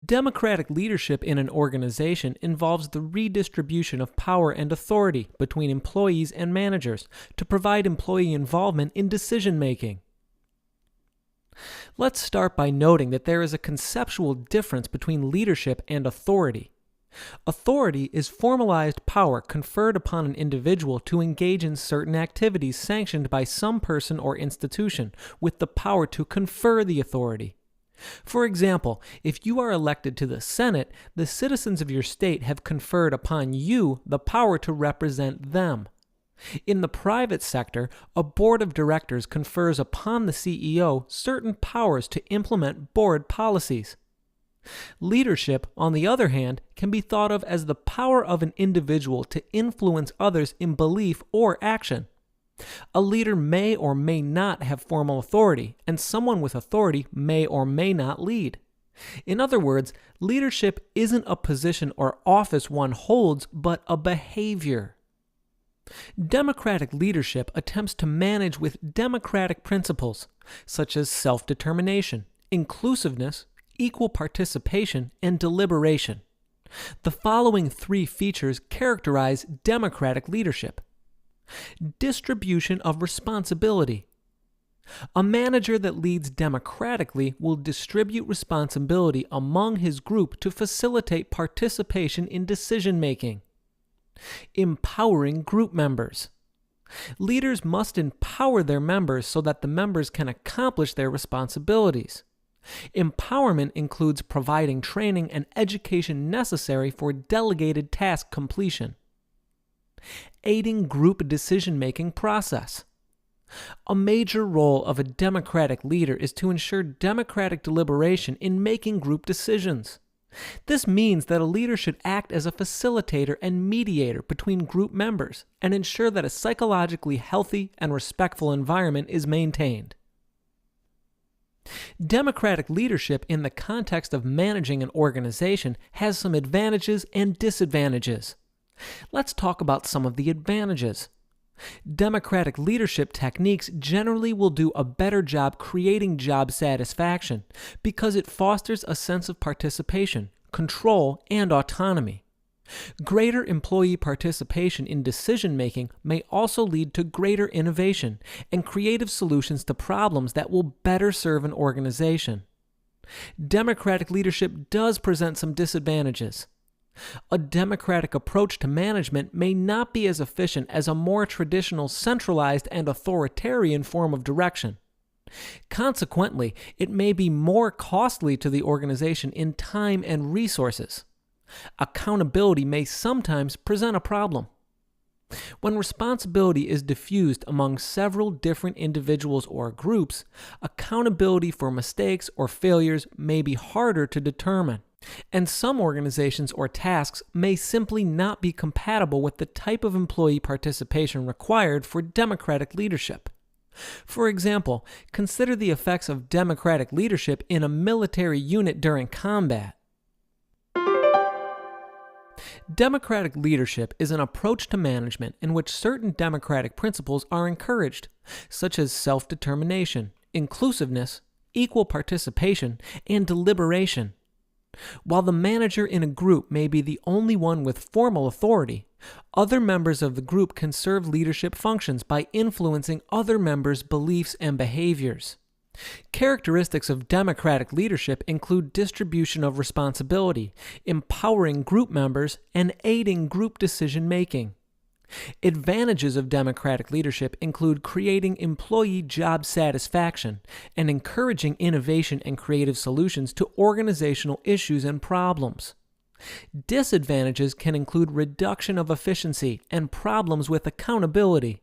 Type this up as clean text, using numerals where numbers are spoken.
Democratic leadership in an organization involves the redistribution of power and authority between employees and managers to provide employee involvement in decision making. Let's start by noting that there is a conceptual difference between leadership and authority. Authority is formalized power conferred upon an individual to engage in certain activities sanctioned by some person or institution with the power to confer the authority. For example, if you are elected to the Senate, the citizens of your state have conferred upon you the power to represent them. In the private sector, a board of directors confers upon the CEO certain powers to implement board policies. Leadership, on the other hand, can be thought of as the power of an individual to influence others in belief or action. A leader may or may not have formal authority, and someone with authority may or may not lead. In other words, leadership isn't a position or office one holds, but a behavior. Democratic leadership attempts to manage with democratic principles, such as self-determination, inclusiveness, equal participation, and deliberation. The following three features characterize democratic leadership. Distribution of responsibility. A manager that leads democratically will distribute responsibility among his group to facilitate participation in decision-making. Empowering group members. Leaders must empower their members so that the members can accomplish their responsibilities. Empowerment includes providing training and education necessary for delegated task completion. Aiding group decision-making process. A major role of a democratic leader is to ensure democratic deliberation in making group decisions. This means that a leader should act as a facilitator and mediator between group members and ensure that a psychologically healthy and respectful environment is maintained. Democratic leadership in the context of managing an organization has some advantages and disadvantages. Let's talk about some of the advantages. Democratic leadership techniques generally will do a better job creating job satisfaction because it fosters a sense of participation, control, and autonomy. Greater employee participation in decision-making may also lead to greater innovation and creative solutions to problems that will better serve an organization. Democratic leadership does present some disadvantages. A democratic approach to management may not be as efficient as a more traditional centralized and authoritarian form of direction. Consequently, it may be more costly to the organization in time and resources. Accountability may sometimes present a problem. When responsibility is diffused among several different individuals or groups, accountability for mistakes or failures may be harder to determine, and some organizations or tasks may simply not be compatible with the type of employee participation required for democratic leadership. For example, consider the effects of democratic leadership in a military unit during combat. Democratic leadership is an approach to management in which certain democratic principles are encouraged, such as self-determination, inclusiveness, equal participation, and deliberation. While the manager in a group may be the only one with formal authority, other members of the group can serve leadership functions by influencing other members' beliefs and behaviors. Characteristics of democratic leadership include distribution of responsibility, empowering group members, and aiding group decision-making. Advantages of democratic leadership include creating employee job satisfaction and encouraging innovation and creative solutions to organizational issues and problems. Disadvantages can include reduction of efficiency and problems with accountability.